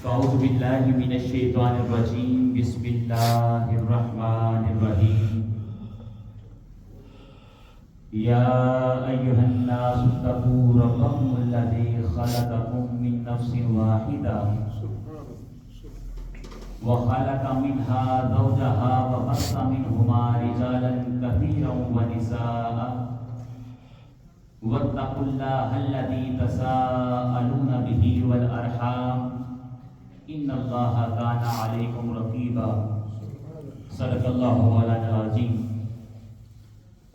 أعوذ بالله من الشيطان الرجيم بسم الله الرحمن الرحيم يا أيها الناس اتقوا ربكم الذي خلقكم من نفس واحدة وخلق منها زوجها وبث منهما رجالا كثيرا ونساء واتقوا الله الذي تساءلون به والأرحام إن الله كان عليكم رقيبا صدق الله مولانا العظيم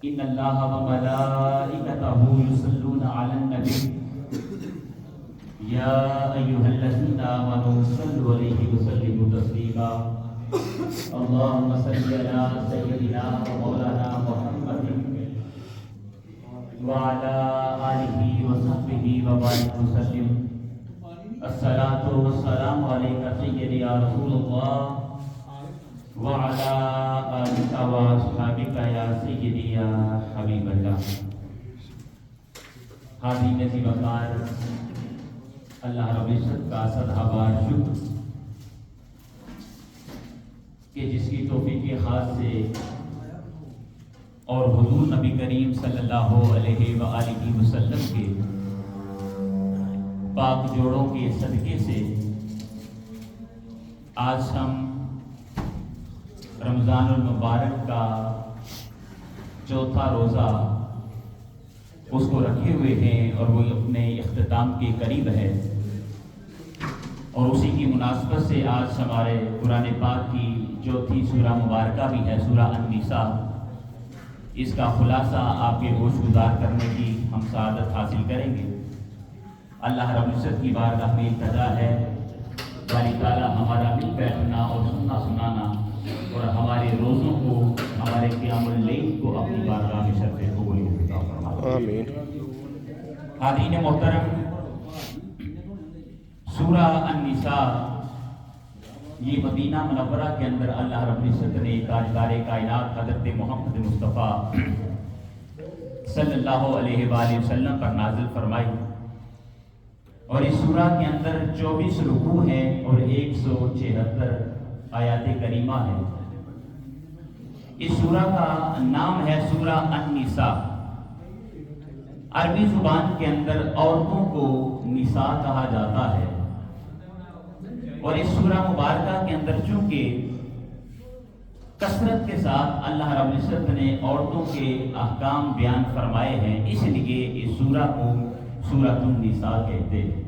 إن الله وملائكته يصلون على النبي يا أيها الذين آمنوا صلوا عليه وسلموا تسليما اللهم صل على سيدنا ومولانا محمد وعلى آله وصحبه وبارك وسلم الصلاة والسلام عليك سيدي يا رسول الله وعلى آلك وأصحابك يا سيدي يا حبيب الله. حاضرین عزیز وقار، اللہ رب العزت کا صدہ بار شکر کہ جس کی توفیق خاص سے اور حضور نبی کریم صلی اللہ علیہ وآلہ وسلم کے پاک جوڑوں کے صدقے سے آج ہم رمضان المبارک کا چوتھا روزہ اس کو رکھے ہوئے ہیں اور وہ اپنے اختتام کے قریب ہے، اور اسی کی مناسبت سے آج ہمارے قرآن پاک کی چوتھی سورہ مبارکہ بھی ہے، سورہ النساء. اس کا خلاصہ آپ کے گوش گزار کرنے کی ہم سعادت حاصل کریں گے. اللہ رب العزت کی بارگاہ میں التجا ہے باری تعالیٰ ہمارا مل بیٹھنا اور سننا سنانا اور ہمارے روزوں کو، ہمارے قیام اللیل کو اپنی بارگاہ میں شرف قبولیت عطا فرمائے. آمین. حاضرین محترم، سورہ النساء یہ مدینہ منورہ کے اندر اللہ رب العزت نے تاجدار کائنات حضرت محمد مصطفیٰ صلی اللہ علیہ وآلہ وسلم پر نازل فرمائی، اور اس سورہ کے اندر 24 رکوع ہیں اور 176 آیات کریمہ ہیں. اس سورہ کا نام ہے سورہ النساء. عربی زبان کے اندر عورتوں کو نساء کہا جاتا ہے، اور اس سورہ مبارکہ کے اندر چونکہ کثرت کے ساتھ اللہ رب العزت نے عورتوں کے احکام بیان فرمائے ہیں، اس لیے اس سورہ کو سورۃ النساء کہتے ہیں.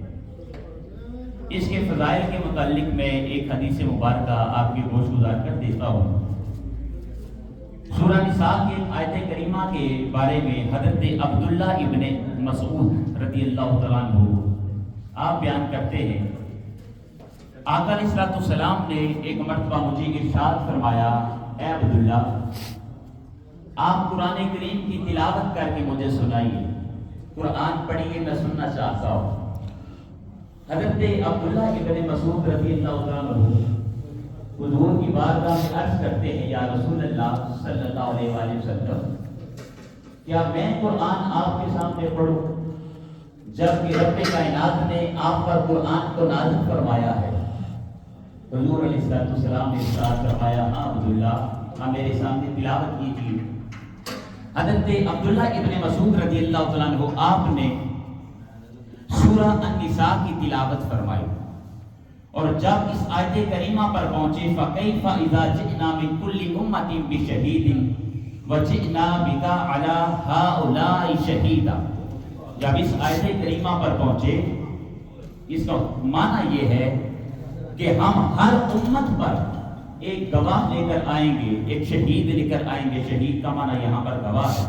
اس کے فضائل کے متعلق میں ایک حدیث مبارکہ آپ کے گوش گزار کر دیتا ہوں. سورہ نساء کی آیت کریمہ کے بارے میں حضرت عبداللہ ابن مسعود رضی اللہ تعالیٰ عنہ آپ بیان کرتے ہیں، آقا علیہ السلام نے ایک مرتبہ مجھے ارشاد فرمایا، اے عبداللہ آپ قرآن کریم کی تلاوت کر کے مجھے سنائیے، قرآن پڑھیے، میں سننا چاہتا ہوں. حضرت عبداللہ ابن مسعود رضی اللہ عنہ حضور کی بارگاہ میں عرض کرتے ہیں، یا رسول اللہ صلی اللہ علیہ وآلہ وسلم، کیا میں قرآن آپ کے سامنے پڑھوں جبکہ رب کائنات نے آپ پر قرآن کو نازل فرمایا ہے؟ حضور علیہ السلام نے ارشاد فرمایا، ہاں عبداللہ، ہاں میرے سامنے تلاوت کیجیے. حضرت عبداللہ ابن مسعود رضی اللہ تعالیٰ عنہ آپ نے سورہ النساء کی تلاوت فرمائی، اور جب اس آیت کریمہ پر پہنچے فَكَيْفَ إِذَا جِئْنَا مِنْ كُلِّ أُمَّةٍ بِشَهِيدٍ وَجِئْنَا بِكَ عَلَى هَؤُلَاءِ شَهِيدًا، جب اس آیت کریمہ پر پہنچے اس کا معنی یہ ہے کہ ہم ہر امت پر ایک گواہ لے کر آئیں گے، ایک شہید لے کر آئیں گے. شہید کا معنی یہاں پر گواہ ہے،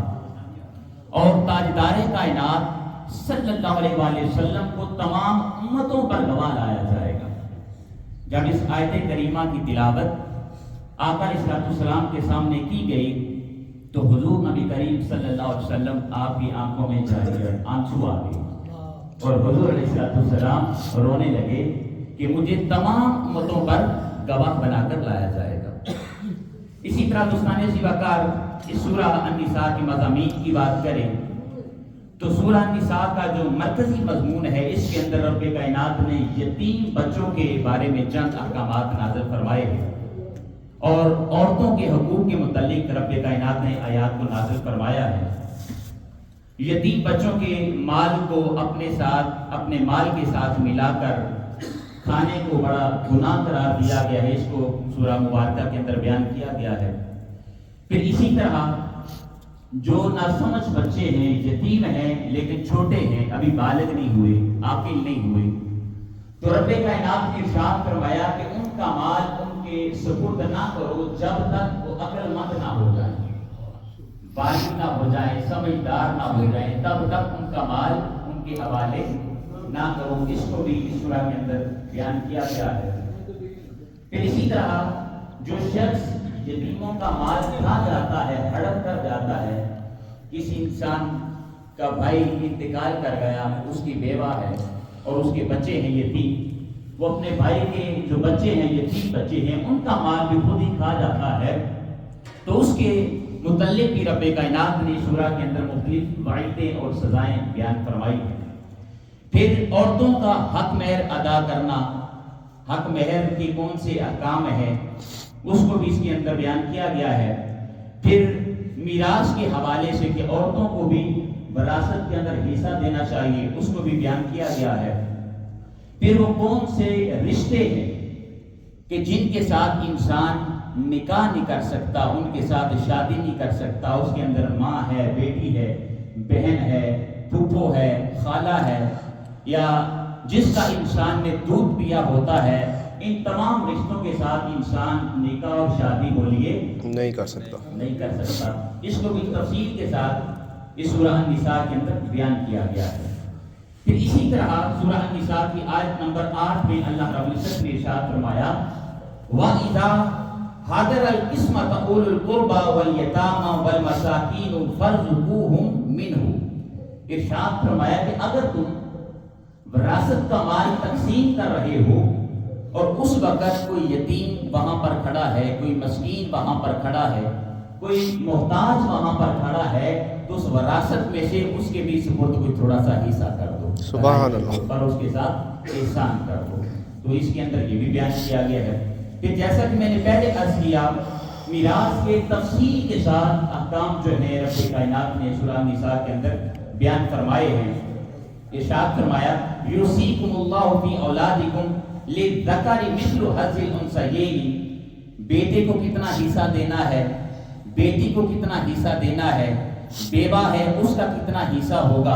اور تاجدار کائنات صلی اللہ علیہ وآلہ وسلم کو تمام امتوں پر گواہ لایا جائے گا. جب اس آیت کریمہ کی تلاوت آقا علیہ السلام کے سامنے کی گئی تو حضور نبی کریم صلی اللہ علیہ وسلم آپ کی آنکھوں میں آنسو آ گئے، اور حضور علیہ السلام رونے لگے کہ مجھے تمام امتوں پر گواہ بنا کر لایا جائے گا. اسی طرح دوستان وقار اس سورہ النساء کی مضامین کی بات کریں تو سورہ نساء کا جو مرکزی مضمون ہے، اس کے اندر رب کائنات نے یتیم بچوں کے بارے میں چند احکامات نازل فرمائے ہیں، اور عورتوں کے حقوق کے متعلق رب کائنات نے آیات کو نازل فرمایا ہے۔ یتیم بچوں کے مال کو اپنے مال کے ساتھ ملا کر کھانے کو بڑا گناہ قرار دیا گیا ہے، اس کو سورہ مبارکہ کے اندر بیان کیا گیا ہے۔ پھر اسی طرح جو ناسمجھ بچے ہیں، یتیم ہیں لیکن چھوٹے ہیں، ابھی بالغ نہیں ہوئے، عاقل نہیں ہوئے، تو رب کائنات نے ارشاد فرمایا کہ ان کا مال ان کے سپرد نہ کرو جب تک وہ عقل مند نہ ہو جائیں، بالغ نہ ہو جائیں، سمجھدار نہ ہو جائیں، تب تک ان کا مال ان کے حوالے نہ کرو۔ اس کو بھی اس سورہ کے اندر بیان کیا گیا ہے۔ پھر اسی طرح جو شخص یتیموں کا مال کھا جاتا ہے، ہڑپ کر جاتا ہے، کسی انسان کا بھائی انتقال کر گیا، اس کی بیوہ ہے اور اس کے بچے ہیں یتیم، وہ اپنے بھائی کے جو بچے ہیں، یتیم بچے ہیں، ان کا مال بھی خود ہی کھا جاتا ہے، تو اس کے متعلق بھی رب کائنات نے سورہ کے اندر مختلف وعیدیں اور سزائیں بیان فرمائی ہیں۔ پھر عورتوں کا حق مہر ادا کرنا، حق مہر کی کون سے احکام ہیں، اس کو بھی اس کے اندر بیان کیا گیا ہے۔ پھر میراث کے حوالے سے کہ عورتوں کو بھی وراثت کے اندر حصہ دینا چاہیے، اس کو بھی بیان کیا گیا ہے۔ پھر وہ کون سے رشتے ہیں کہ جن کے ساتھ انسان نکاح نہیں کر سکتا، ان کے ساتھ شادی نہیں کر سکتا، اس کے اندر ماں ہے، بیٹی ہے، بہن ہے، پھوپھو ہے، خالہ ہے، یا جس کا انسان نے دودھ پیا ہوتا ہے، ان تمام رشتوں کے ساتھ انسان نکاح اور شادی بولیے نہیں کر سکتا۔ اس کو بھی تفصیل کے ساتھ اس سورہ النساء کے اندر بیان کیا گیا ہے۔ پھر اسی طرح سورہ النساء کی آیت نمبر 8 میں اللہ رب العزت نے ارشاد فرمایا وَإِذَا حَضَرَ الْقِسْمَةَ أُولُو الْقُرْبَى وَالْيَتَامَى وَالْمَسَاكِينُ فَارْزُقُوهُم مِّنْهُ، ارشاد فرمایا کہ اگر تم وراثت کا مال تقسیم کر رہے ہو اور اس وقت کوئی یتیم وہاں پر کھڑا ہے، کوئی مسکین وہاں پر کھڑا ہے، کوئی محتاج وہاں پر کھڑا ہے، تو اس وراثت میں سے اس کے بھی سپرد کوئی تھوڑا سا حصہ کر دو، سبحان اللہ، اور اس کے ساتھ احسان کر دو۔ تو اس کے اندر یہ بھی بیان کیا گیا ہے۔ پھر جیسا کہ میں نے پہلے عرض کیا، میراث کے تفصیل کے ساتھ احکام جو ہے رب کائنات نے سورہ النساء کے اندر بیان فرمائے ہیں۔ ارشاد فرمایا یوصیکم اللہ فی اولادکم للذکر مثل حظ الانثیین، بیٹے کو کتنا حصہ دینا ہے، بیٹی کو کتنا حصہ دینا ہے، بیوہ ہے اس کا کتنا حصہ ہوگا،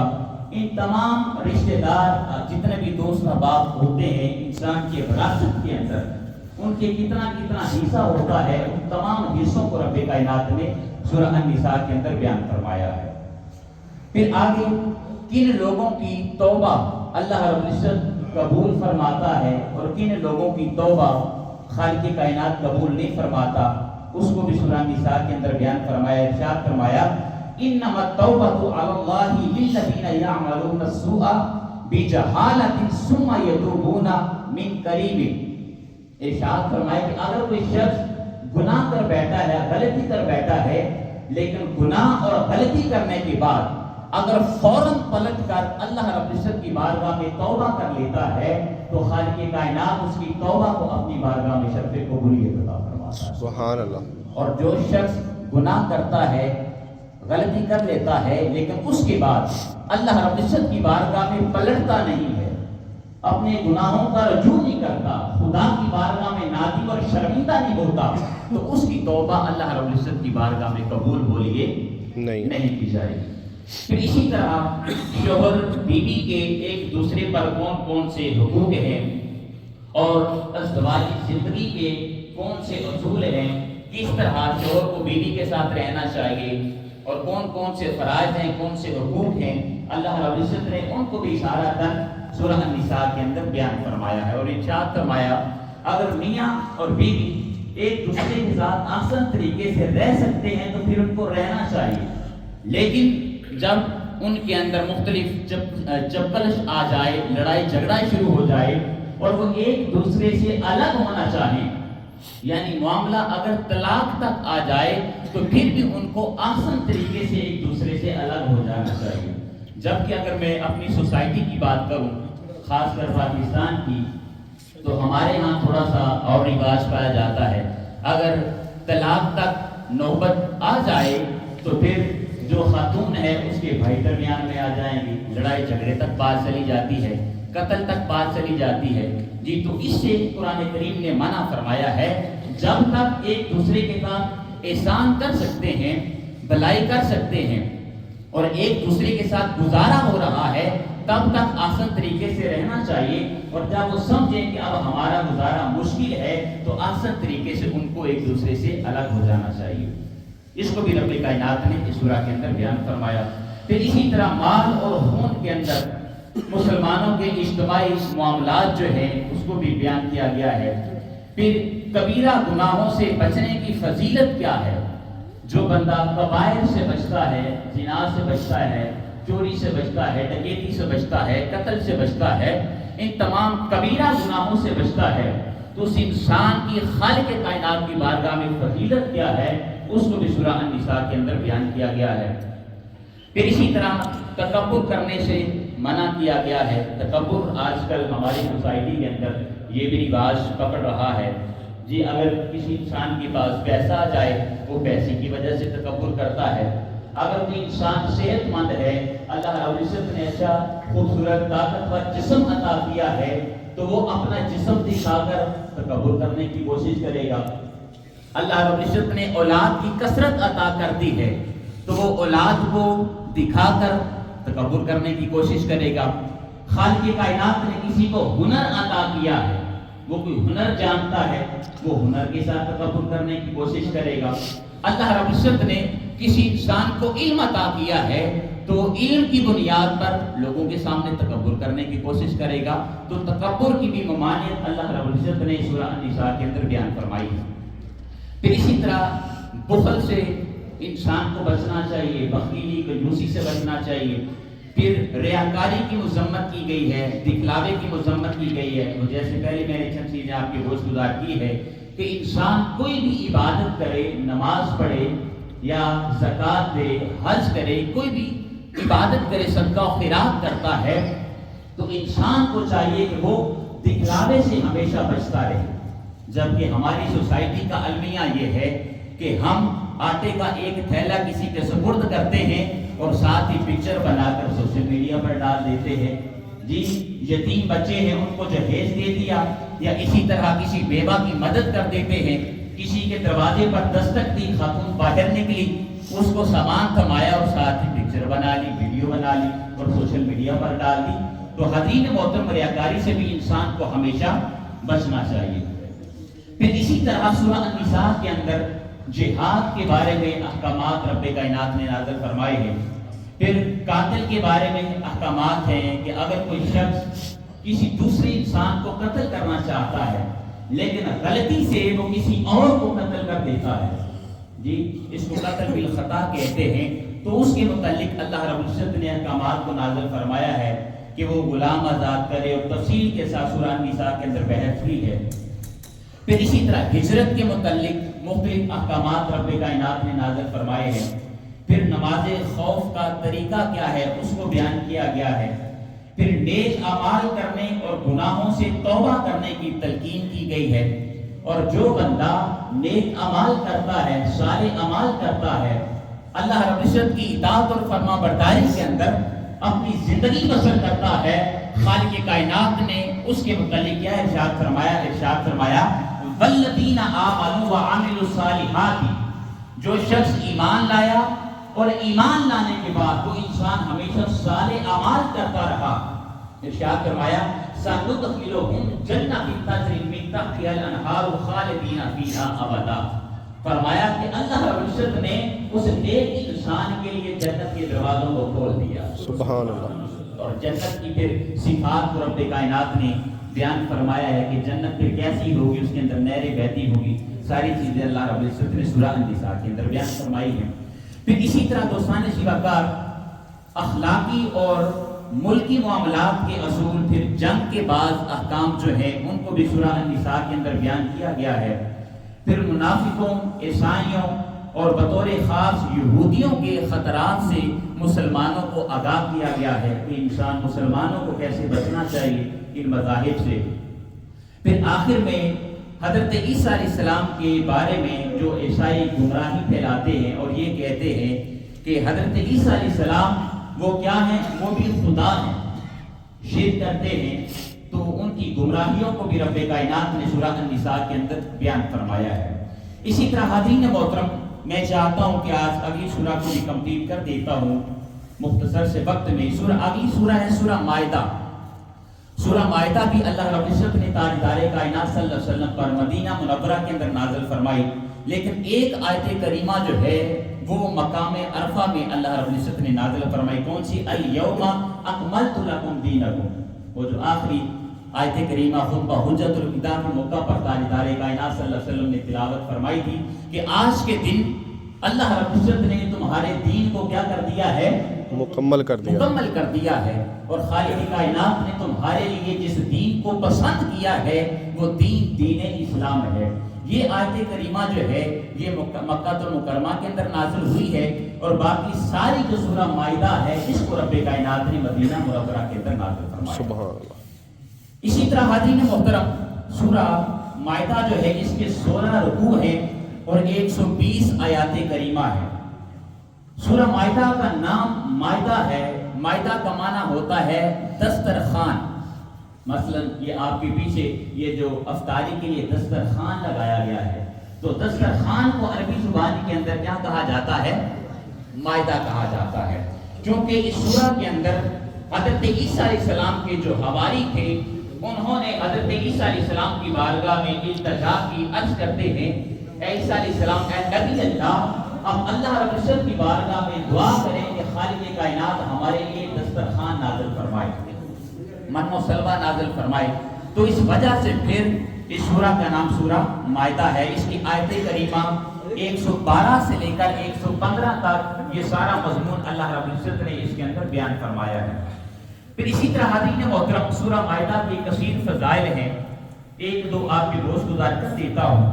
ان تمام رشتہ دار جتنے بھی دوست احباب ہوتے ہیں انسان کے وراثت کے اندر، ان کے کتنا کتنا حصہ ہوتا ہے، ان تمام حصوں کو رب کائنات نے سورہ النساء کے اندر بیان فرمایا ہے۔ پھر آگے کن لوگوں کی توبہ اللہ رب العزت قبول فرماتا ہے اور کن لوگوں کی توبہ خالق کائنات قبول نہیں فرماتا، اس کو بھی سورہ النساء کے اندر بیان فرمایا۔ ارشاد فرمایا انما التوبۃ علی اللہ للذین یعملون السوء بجہالۃ ثم یتوبون من قریب، ارشاد فرمایا کہ اگر کوئی شخص گناہ کر بیٹھا ہے، غلطی کر بیٹھا ہے، لیکن گناہ اور غلطی کرنے کے بعد اگر فوراً پلٹ کر اللہ رب العزت کی بارگاہ میں توبہ کر لیتا ہے تو خالق کائنات اس کی توبہ کو اپنی بارگاہ میں شرف قبولیت عطا فرماتا ہے، سبحان اللہ۔ اور جو شخص گناہ کرتا ہے، غلطی کر لیتا ہے، لیکن اس کے بعد اللہ رب العزت کی بارگاہ میں پلٹتا نہیں ہے، اپنے گناہوں کا رجوع نہیں کرتا، خدا کی بارگاہ میں نادم اور شرمندہ نہیں ہوتا، تو اس کی توبہ اللہ رب العزت کی بارگاہ میں قبول بولیے نہیں کی جائے گی۔ پھر اسی طرح شوہر بیوی کے ایک دوسرے پر کون کون سے حقوق ہیں اور ازدواجی زندگی کے کون سے اصول ہیں، کس طرح شوہر کو بیوی کے ساتھ رہنا چاہیے اور کون کون سے فرائض ہیں، کون سے حقوق ہیں، اللہ رب العزت نے ان کو بھی اشارتاً سورہ النساء کے اندر بیان فرمایا ہے۔ اور ارشاد فرمایا اگر میاں اور بیوی ایک دوسرے کے ساتھ آسان طریقے سے رہ سکتے ہیں تو پھر ان کو رہنا چاہیے، لیکن جب ان کے اندر مختلف چپکلش آ جائے، لڑائی جھگڑا شروع ہو جائے اور وہ ایک دوسرے سے الگ ہونا چاہیں، یعنی معاملہ اگر طلاق تک آ جائے تو پھر بھی ان کو آسان طریقے سے ایک دوسرے سے الگ ہو جانا چاہیے۔ جبکہ اگر میں اپنی سوسائٹی کی بات کروں، خاص کر پاکستان کی، تو ہمارے ہاں تھوڑا سا اور رواج پایا جاتا ہے، اگر طلاق تک نوبت آ جائے تو پھر جو خاتون ہے اس کے بھائی درمیان میں آ جائیں گی، لڑائی جھگڑے تک بات چلی جاتی ہے، قتل تک بات چلی جاتی ہے جی۔ تو اس سے قرآن کریم نے منع فرمایا ہے، جب تک ایک دوسرے کے ساتھ احسان کر سکتے ہیں، بھلائی کر سکتے ہیں اور ایک دوسرے کے ساتھ گزارا ہو رہا ہے، تب تک آسان طریقے سے رہنا چاہیے، اور جب وہ سمجھیں کہ اب ہمارا گزارا مشکل ہے تو آسان طریقے سے ان کو ایک دوسرے سے الگ ہو جانا چاہیے۔ اس کو بھی رب کائنات نے اس سورہ کے اندر بیان فرمایا۔ پھر اسی طرح مال اور خون کے اندر مسلمانوں کے اجتماعی معاملات جو ہیں اس کو بھی بیان کیا گیا ہے۔ پھر کبیرہ گناہوں سے بچنے کی فضیلت کیا ہے؟ جو بندہ کبائر سے بچتا ہے، زنا سے بچتا ہے، چوری سے بچتا ہے، ڈکیتی سے بچتا ہے، قتل سے بچتا ہے، ان تمام کبیرہ گناہوں سے بچتا ہے، تو اس انسان کی خالق کائنات کی بارگاہ میں فضیلت کیا ہے، اس کو بھی سورہ النساء کے اندر بیان کیا گیا ہے۔ پھر اسی طرح تکبر کرنے سے منع کیا گیا ہے۔ تکبر آج کل ہماری سوسائٹی کے اندر یہ بھی رواج پکڑ رہا ہے جی، اگر کسی انسان کے پاس پیسہ آ جائے وہ پیسے کی وجہ سے تکبر کرتا ہے، اگر کوئی انسان صحت مند ہے، اللہ رب العزت نے ایسا خوبصورت طاقتور جسم عطا کیا ہے تو وہ اپنا جسم دکھا کر تکبر کرنے کی کوشش کرے گا۔ اللہ رب العزت نے اولاد کی کثرت عطا کر دی ہے تو وہ اولاد کو دکھا کر تکبر کرنے کی کوشش کرے گا۔ خالق کائنات نے کسی کو ہنر عطا کیا ہے، وہ کوئی ہنر جانتا ہے، وہ ہنر کے ساتھ تکبر کرنے کی کوشش کرے گا۔ اللہ رب العزت نے کسی انسان کو علم عطا کیا ہے تو علم کی بنیاد پر لوگوں کے سامنے تکبر کرنے کی کوشش کرے گا۔ تو تکبر کی بھی ممانعت اللہ رب العزت نے سورہ النساء کے اندر بیان فرمائی ہے۔ پھر اسی طرح بخل سے انسان کو بچنا چاہیے، بخیلی کنجوسی سے بچنا چاہیے۔ پھر ریاکاری کی مذمت کی گئی ہے، دکھلاوے کی مذمت کی گئی ہے۔ جیسے پہلے میں نے چند چیزیں آپ کی گوش گزار کی ہے کہ انسان کوئی بھی عبادت کرے، نماز پڑھے یا زکوٰۃ دے، حج کرے، کوئی بھی عبادت کرے، صدقہ و خیرات کرتا ہے تو انسان کو چاہیے کہ وہ دکھلاوے سے ہمیشہ بچتا رہے۔ جبکہ ہماری سوسائٹی کا المیہ یہ ہے کہ ہم آٹے کا ایک تھیلا کسی کے سپرد کرتے ہیں اور ساتھ ہی پکچر بنا کر سوشل میڈیا پر ڈال دیتے ہیں جی، یتیم بچے ہیں ان کو جہیز دے دیا، یا اسی طرح کسی بیوہ کی مدد کر دیتے ہیں، کسی کے دروازے پر دستک دی، خاتون باہر نکلی، اس کو سامان تھمایا اور ساتھ ہی پکچر بنا لی، ویڈیو بنا لی اور سوشل میڈیا پر ڈال دی۔ تو حضرین محترم، ریاکاری سے بھی انسان کو ہمیشہ بچنا چاہیے۔ پھر اسی طرح سورہ النساء کے اندر جہاد کے بارے میں احکامات رب کائنات نے نازل فرمائے ہیں۔ پھر قاتل کے بارے میں احکامات ہیں کہ اگر کوئی شخص کسی دوسرے انسان کو قتل کرنا چاہتا ہے لیکن غلطی سے وہ کسی اور کو قتل کر دیتا ہے جی، اس کو قتل بالخطا کہتے ہیں، تو اس کے متعلق اللہ رب العزت نے احکامات کو نازل فرمایا ہے کہ وہ غلام آزاد کرے، اور تفصیل کے ساتھ سورہ النساء کے اندر بحث ہوئی ہے۔ پھر اسی طرح ہجرت کے متعلق مختلف احکامات رب کائنات نے نازل فرمائے ہیں۔ پھر نماز خوف کا طریقہ کیا ہے اس کو بیان کیا گیا ہے۔ پھر نیک اعمال کرنے اور گناہوں سے توبہ کرنے کی تلقین کی گئی ہے، اور جو بندہ نیک اعمال کرتا ہے، صالح اعمال کرتا ہے، اللہ رب العزت کی اطاعت اور فرما برداری کے اندر اپنی زندگی بسر کرتا ہے، خالق کائنات نے اس کے متعلق کیا ارشاد فرمایا والذین آمنوا وعملوا الصالحات، جو شخص ایمان لایا اور ایمان لانے کے بعد وہ انسان ہمیشہ صالح اعمال کرتا رہا، ارشاد فرمایا سندخلہم جنات تجری من تحتها الانہار خالدین فیہا ابدا۔ فرمایا کہ اللہ رب العزت نے اس نیک انسان کے لیے جنت کے دروازوں کو کھول دیا، سبحان اللہ۔ اور جنت کی پھر صفات کو رب کائنات نے بیان فرمایا ہے کہ جنت پھر کیسی ہوگی، اس کے اندر نہریں بہتی ہوگی، ساری چیزیں اللہ رب العزت نے سورہ النساء کے اندر بیان فرمائی ہیں۔ پھر اسی طرح دوستان شیواکار اخلاقی اور ملکی معاملات کے اصول، پھر جنگ کے بعض احکام جو ہیں ان کو بھی سورہ النساء کے اندر بیان کیا گیا ہے۔ پھر منافقوں، عیسائیوں اور بطور خاص یہودیوں کے خطرات سے مسلمانوں کو آگاہ کیا گیا ہے کہ انسان مسلمانوں کو کیسے بچنا چاہیے ان مذاہب سے۔ پھر آخر میں حضرت عیسیٰ علیہ السلام کے بارے میں جو عیسائی گمراہی پھیلاتے ہیں اور یہ کہتے ہیں کہ حضرت عیسیٰ علیہ السلام وہ کیا ہیں، وہ بھی خدا ہیں، شرک کرتے ہیں، تو ان کی گمراہیوں کو بھی رب کائنات نے سورہ النساء کے اندر بیان فرمایا ہے۔ اسی طرح حاضرین محترم، میں چاہتا ہوں کہ آج اگلی سورہ کو بھی کمپلیٹ کر دیتا ہوں مختصر سے وقت میں۔ اگلی سورہ ہے سورہ مائدہ۔ سورہ مائدہ بھی اللہ رب العزت نے تاجدار کائنات صلی اللہ علیہ وسلم پر مدینہ منورہ کے اندر نازل فرمائی، لیکن ایک آیت کریمہ جو ہے وہ مقام عرفہ میں اللہ رب العزت نے نازل فرمائی۔ کون سی؟ الیوم اکملت لکم دینکم، وہ جو آخری آیت کریمہ خطبہ حجت الوداع کے موقع پر تاجدار کائنات صلی اللہ علیہ وسلم نے تلاوت فرمائی تھی کہ آج کے دن اللہ رب العزت نے تمہارے دین کو کیا کر دیا ہے؟ مکمل کر دیا ہے، اور خالق کائنات نے تمہارے لیے جس دین کو پسند کیا ہے وہ دین اسلام ہے۔ یہ آیت کریمہ جو ہے یہ مکہ المکرمہ کے اندر نازل ہوئی ہے، اور باقی ساری جو سورہ مائدہ ہے اس کو رب کائنات نے مدینہ منورہ کے اندر نازل فرمایا۔ سبحان اللہ۔ اسی طرح حاضرین محترم، سورہ مائدہ جو ہے اس کے 16 رکوع ہیں اور 120 آیات کریمہ ہیں۔ سورہ مائدہ کا نام مائدہ ہے، مائدہ کا معنی ہوتا ہے دسترخوان۔ مثلا یہ آپ کے پیچھے یہ جو افطاری کے لیے دسترخوان لگایا گیا ہے، تو دسترخوان کو عربی زبان کے اندر کیا کہا جاتا ہے؟ مائدہ کہا جاتا ہے، کیونکہ اس سورہ کے اندر حضرت عیسیٰ علیہ السلام کے جو حواری تھے انہوں نے حضرت عیسیٰ علیہ السلام کی بارگاہ میں التجا کی، عرض کرتے ہیں اے عیسیٰ علیہ السلام، اے نبی اللہ، ہم اللہ رب العزت کی بارگاہ میں دعا کریں کہ خالق کائنات ہمارے لیے دسترخوان نازل فرمائے، من و سلوہ نازل فرمائے۔ تو اس وجہ سے پھر اس سورہ کا نام سورہ مائدہ ہے۔ اس کی آیت کریمہ 112 سے لے کر 115 تک یہ سارا مضمون اللہ رب العزت نے اس کے اندر بیان فرمایا ہے۔ پھر اسی طرح حاضرین محترم، سورہ مائدہ کی کثیر فضائل ہیں، ایک دو آپ کی گوش گزار کر دیتا ہوں۔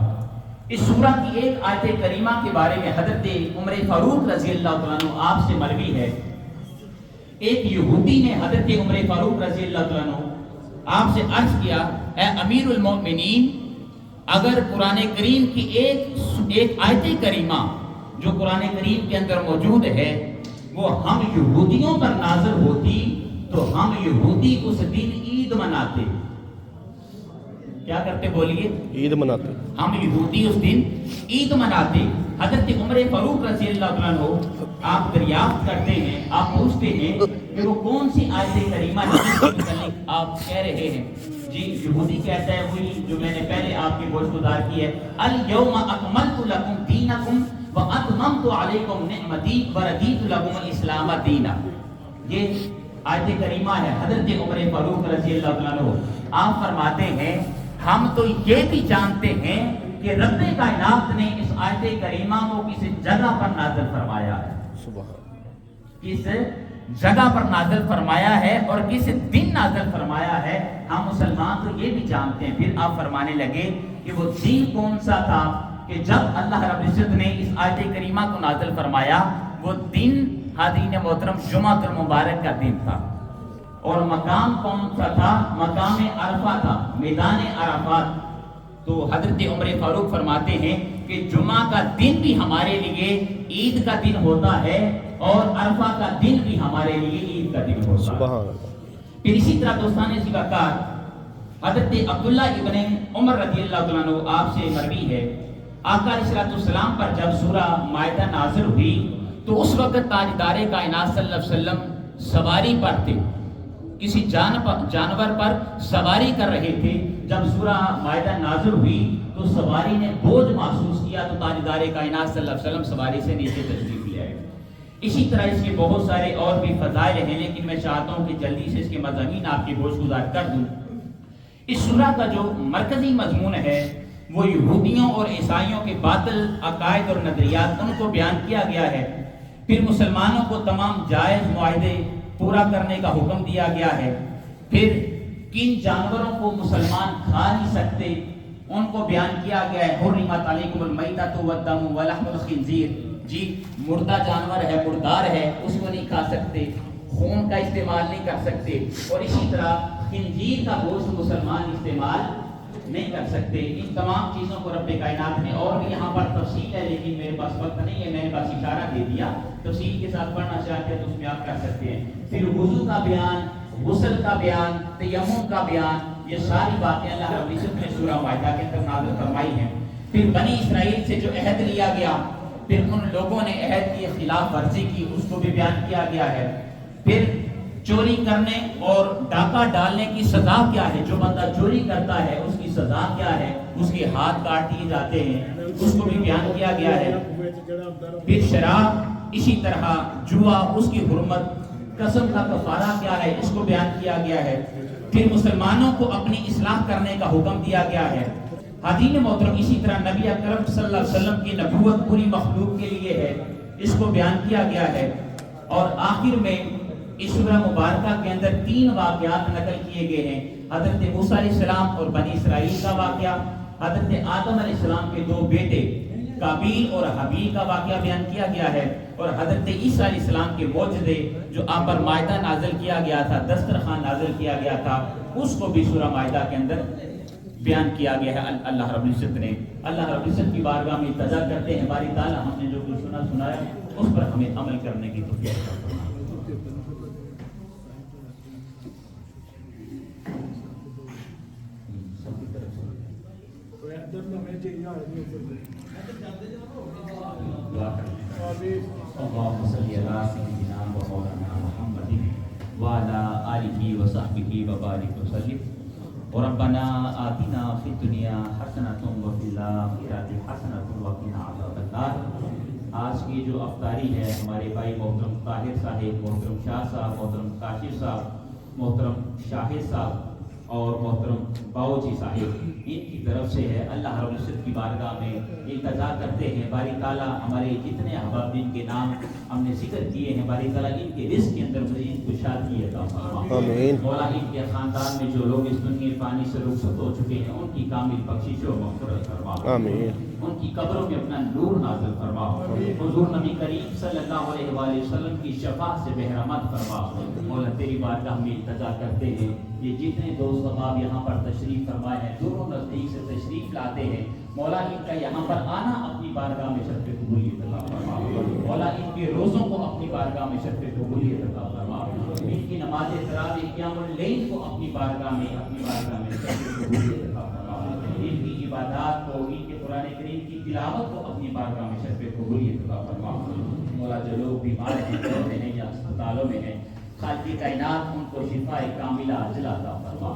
اس سورہ کی ایک آیت کریمہ کے بارے میں حضرت عمر فاروق رضی اللہ تعالیٰ عنہ آپ سے مروی ہے، ایک یہودی نے حضرت عمر فاروق رضی اللہ تعالیٰ عنہ آپ سے عرض کیا، اے امیر المؤمنین، اگر قرآن کریم کی ایک آیت کریمہ جو قرآن کریم کے اندر موجود ہے وہ ہم یہودیوں پر نازل ہوتی تو ہم یہودی اس دن عید مناتے۔ کیا کرتے؟ بولیے، عید مناتے۔ ہم یہودی اس دن عید مناتے۔ حضرت عمر فاروق رضی اللہ عنہ آپ دریافت کرتے ہیں، آپ پوچھتے ہیں کہ وہ کون سی آیت کریمہ ہے جس کے متعلق آپ کہہ رہے ہیں؟ جی، یہودی کہتا ہے وہی جو میں نے پہلے آپ کی گوش گزار کی ہے، الیوم اکملت لکم دینکم واتممت علیکم نعمتی ورضیت لکم الاسلام دینا۔ یہ آیت کریمہ ہے حضرت عمر فاروق رضی اللہ عنہ۔ آپ فرماتے ہیں ہم تو یہ بھی جانتے ہیں کہ رب کائنات نے اس آیت کریمہ کو کس جگہ پر نازل فرمایا ہے، کس جگہ پر نازل فرمایا ہے اور کس دن نازل فرمایا ہے، ہم مسلمان تو یہ بھی جانتے ہیں۔ پھر آپ فرمانے لگے کہ وہ دن کون سا تھا کہ جب اللہ رب العزت نے اس آیت کریمہ کو نازل فرمایا، وہ دن حاضرین محترم جمعہ المبارک کا دن تھا، اور مقام کون سا تھا؟ مقام عرفہ تھا، میدان عرفات۔ تو حضرت عمر فاروق فرماتے ہیں کہ جمعہ کا دن بھی ہمارے لیے عید کا دن ہوتا ہے اور عرفہ کا دن بھی ہمارے لیے عید کا دن ہوتا ہے۔ پھر اسی طرح دوستان ذکر حضرت عبداللہ ابن عمر رضی اللہ عنہ آپ سے مروی ہے، آقا علیہ السلام پر جب سورہ مائدہ نازل ہوئی تو اس وقت تاجدار کائنات صلی اللہ علیہ وسلم سواری پر تھے، کسی جانور پر سواری کر رہے تھے۔ جب سورہ مائدہ نازل ہوئی تو سواری نے بوجھ محسوس کیا تو تاجدار کائنات صلی اللہ علیہ وسلم سواری سے نیچے تشریف لے آئے۔ اسی طرح اس کے بہت سارے اور بھی فضائل ہیں، لیکن میں چاہتا ہوں کہ جلدی سے اس کے مضامین آپ کی گوش گزار کر دوں۔ اس سورہ کا جو مرکزی مضمون ہے وہ یہودیوں اور عیسائیوں کے باطل عقائد اور نظریات ان کو بیان کیا گیا ہے۔ پھر مسلمانوں کو تمام جائز معاہدے پورا کرنے کا حکم دیا گیا ہے۔ پھر کن جانوروں کو مسلمان کھا نہیں سکتے ان کو بیان کیا گیا ہے، حرمت علیکم المیتۃ والدم ولحم الخنزیر، جی مردہ جانور ہے، مردار ہے، اس کو نہیں کھا سکتے، خون کا استعمال نہیں کر سکتے، اور اسی طرح خنزیر کا گوشت مسلمان استعمال نہیں کر سکتے۔ ان تمام چیزوں کو رب کائنات نے، اور بھی یہاں پر تفصیل ہے لیکن میرے پاس وقت نہیں ہے، میں نے بس اشارہ دے دیا، تفصیل کے ساتھ پڑھنا چاہتے ہیں تو اس میں آپ کر سکتے ہیں۔ پھر وضو کا بیان، غسل کا بیان، تیمم کا بیان، یہ ساری باتیں اللہ رب العزت نے سورہ مائدہ کے اندر نازل فرمائی ہیں۔ پھر بنی اسرائیل سے جو عہد لیا گیا، پھر ان لوگوں نے عہد کی خلاف ورزی کی، اس کو بھی بیان کیا گیا ہے۔ پھر چوری کرنے اور ڈاکہ ڈالنے کی سزا کیا ہے، جو بندہ چوری کرتا ہے اس کی سزا کیا ہے، اس کے ہاتھ کاٹ دیے جاتے ہیں، اس کو بھی بیان کیا گیا ہے۔ پھر شراب، اسی طرح جوا، اس کی حرمت، قسم کا کفارہ کیا ہے، اس کو بیان کیا گیا ہے۔ پھر مسلمانوں کو اپنی اصلاح کرنے کا حکم دیا گیا ہے۔ حاضرین محترم، اسی طرح نبی اکرم صلی اللہ علیہ وسلم کی نبوت پوری مخلوق کے لیے ہے، اس کو بیان کیا گیا ہے۔ اور آخر میں اس سورہ مبارکہ کے اندر 3 واقعات نقل کیے گئے ہیں، حضرت موسیٰ علیہ السلام اور بنی اسرائیل کا واقعہ، حضرت آدم علیہ السلام کے 2 بیٹے قابیل اور حابیل کا واقعہ بیان کیا گیا ہے، اور حضرت عیسیٰ علیہ السلام کے معجزے جو آپ پر مائدہ نازل کیا گیا تھا، دسترخوان نازل کیا گیا تھا، اس کو بھی سورہ مائدہ کے اندر بیان کیا گیا ہے اللہ رب العزت نے۔ اللہ رب العزت کی بارگاہ میں التجا کرتے ہیں باری تعالیٰ ہم نے جو کچھ سنا ہے اس پر ہمیں عمل کرنے کی توفیق عطا فرمائے۔ اللهم صل على سيدنا ومولانا محمد وعلى آله وصحبه وبارك وسلم وربنا آتنا في الدنيا حسنة وفي الآخرة حسنة وقنا عذاب النار۔ آج کی جو افطاری ہے ہمارے بھائی محترم طاہر صاحب، محترم شاہ صاحب، محترم کاشف صاحب، محترم شاہد صاحب اور محترم باؤجی صاحب، ان کی طرف سے ہے۔ اللہ رب العزت کی بارگاہ میں التجا کرتے ہیں باری تعالیٰ ہمارے جتنے احباب جن کے نام ہم نے ذکر کیے ہیں، باری تعالیٰ ان کے رزق کے اندر مزید کشادگی عطا فرما۔ مولا ان کے خاندان میں جو لوگ اس دنیا فانی سے رخصت ہو چکے ہیں ان کی کامل بخشش و مغفرت فرما، ان کی قبروں میں اپنا نور نازل فرما، حضور نبی کریم صلی اللہ علیہ وآلہ وسلم کی شفاعت سے بہرامت فرما۔ مولا تیری بارگاہ میں التجا کرتے ہیں، یہ جتنے دوست احباب یہاں پر تشریف فرمائے ہیں، دوروں نزدیک سے تشریف لاتے ہیں، مولا ان کا یہاں پر آنا اپنی بارگاہ میں شرف قبولیت عطا فرما۔ مولا ان کے روزوں کو اپنی بارگاہ میں شرف قبولیت عطا فرما، ان کی نماز تراویح قیام اللیل کو اپنی بارگاہ میں شرف قبولیت عطا فرما، ان کی عبادات کو، ان کے قرآن کریم کی تلاوت کو اپنی بارگاہ میں شرف قبولیت عطا فرما۔ مولا جو لوگ بیمار ہیں، گھروں میں ہیں یا اسپتالوں میں ہیں، خالق کائنات ان کو شفاء کاملہ عاجلہ عطا فرما۔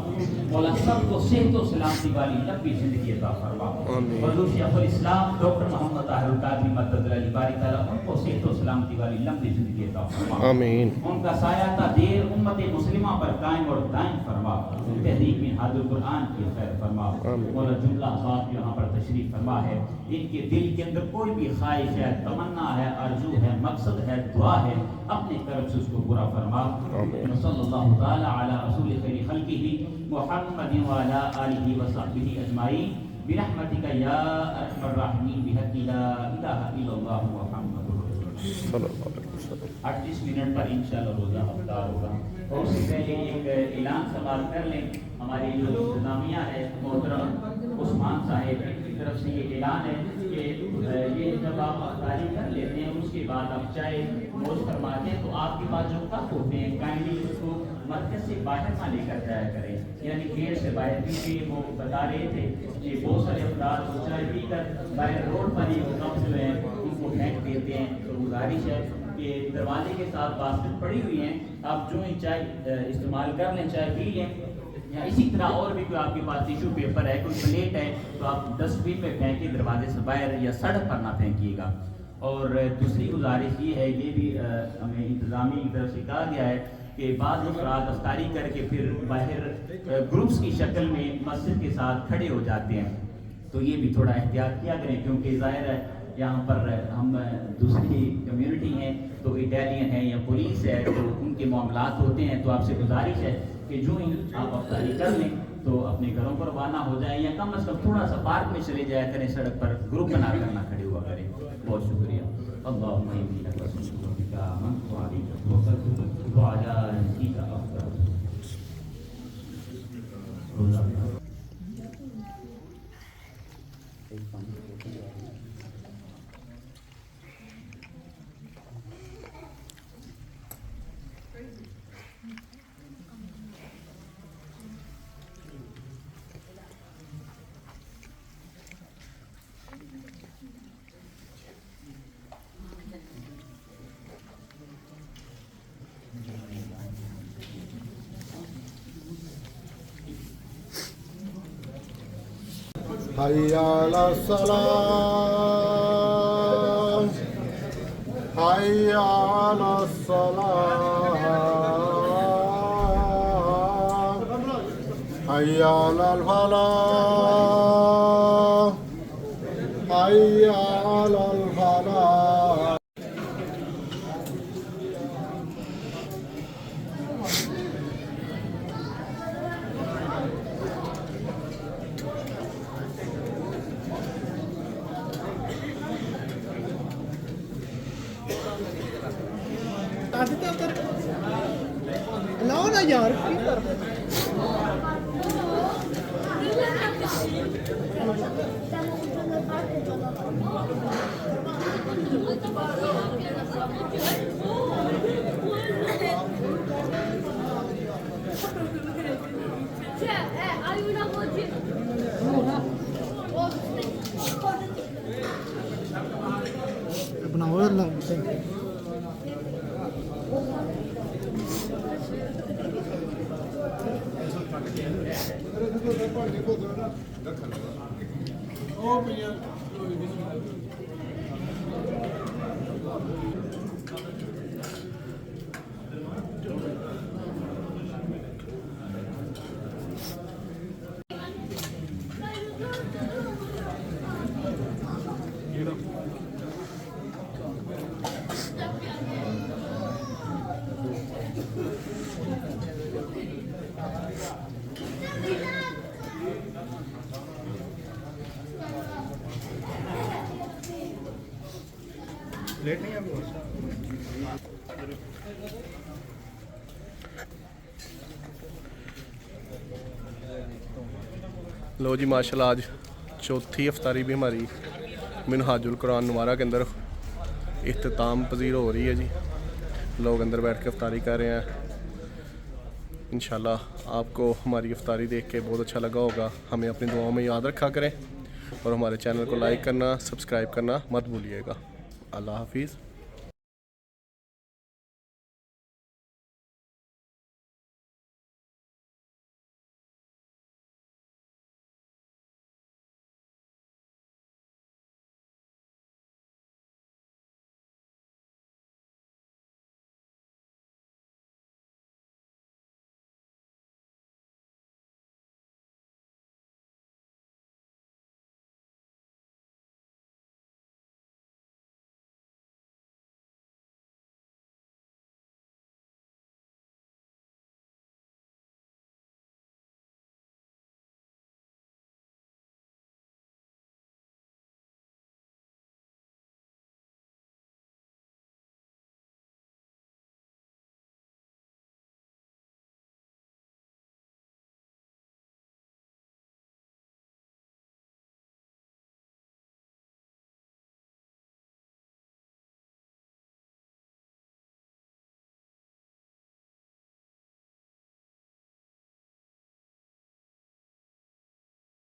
مولا سب کو صحت و سلامتی والی لمبی زندگی عطا فرما۔ حضور شیخ الاسلام ڈاکٹر محمد طاہر القادری مدد علی باری تعالیٰ ان کو صحت و سلامتی والی لمبی زندگی عطا فرما۔ ان کا سایہ تا دیر امت مسلمہ پر قائم اور دائم فرما، تحریک میں حاد القرآن کی خیر فرما۔ مولا جملہ احباب یہاں پر تشریف فرما ہے، ان کے دل کے اندر کوئی بھی خواہش ہے، تمنا ہے، آرزو ہے، مقصد ہے، دعا ہے، اپنے طرف سے اس کو پورا فرما۔ صلی اللہ تعالی علی رسول خیر خلقہ محمد وعلی آلہ وصحبہ اجمعین برحمتک یا ارحم الراحمین بحق لا الہ الا اللہ محمد رسول اللہ۔ 38 منٹ پر انشاءاللہ روزہ افطار ہوگا، اور اس سے پہلے ایک اعلان سماعت کر لیں۔ ہماری جو انتظامیہ ہے محترم عثمان صاحب کی طرف سے یہ اعلان ہے کہ یہ جب آپ افطاری کر لیتے ہیں اس کے بعد آپ چائے نوش فرماتے ہیں تو آپ کے پاس جو کپ ہوتے ہیں کائنڈلی اس کو مرکز سے باہر نہ لے کر جایا کریں، یعنی گیٹ سے باہر، کیونکہ وہ بتا رہے تھے کہ بہت سارے افراد کو چائے پی کر باہر روڈ پر ہی وہ کپ جو ہے ان کو پھینک دیتے ہیں۔ تو گزارش ہے کہ دروازے کے ساتھ باسکٹ پڑی ہوئی ہیں، آپ جو ہی چائے استعمال کر لیں، چائے پی لیں، یا اسی طرح اور بھی کوئی آپ کے پاس ٹیشو پیپر ہے، کوئی پلیٹ ہے تو آپ ڈسٹ بن میں پھینکیں، دروازے سے باہر یا سڑک پر نہ پھینکیے گا۔ اور دوسری گزارش یہ ہے، یہ بھی ہمیں انتظامیہ کی طرف سے کہا گیا ہے کہ بعض افراد افطاری کر کے پھر باہر گروپس کی شکل میں مسجد کے ساتھ کھڑے ہو جاتے ہیں، تو یہ بھی تھوڑا احتیاط کیا کریں، کیونکہ ظاہر ہے یہاں پر ہم دوسری کمیونٹی ہیں تو اٹیلین ہے یا پولیس ہے تو ان کے معاملات ہوتے ہیں، تو آپ سے گزارش ہے کہ جو ہی آپ افطاری کر لیں تو اپنے گھروں پر روانہ ہو جائیں، یا کم از کم تھوڑا سا پارک میں چلے جایا کریں، سڑک پر گروپ بنا کر نہ کھڑے ہوا کریں۔ بہت شکریہ۔ اللهم إني لك أسألك بك آمنت وعليك توكلت وعلى رزقك أفطرت. حي على الصلاة حي على الصلاة حي على الفلاح حي على الفلاح. لاؤ نا یار بناؤ لیٹ نہیں ہے. لو جی ماشاء اللہ آج چوتھی افطاری بھی ہماری منہاج القرآن نوارہ کے اندر اختتام پذیر ہو رہی ہے جی. لوگ اندر بیٹھ کے افطاری کر رہے ہیں. انشاءاللہ آپ کو ہماری افطاری دیکھ کے بہت اچھا لگا ہوگا. ہمیں اپنی دعاؤں میں یاد رکھا کریں اور ہمارے چینل کو لائک کرنا سبسکرائب کرنا مت بھولیے گا. اللہ حافظ.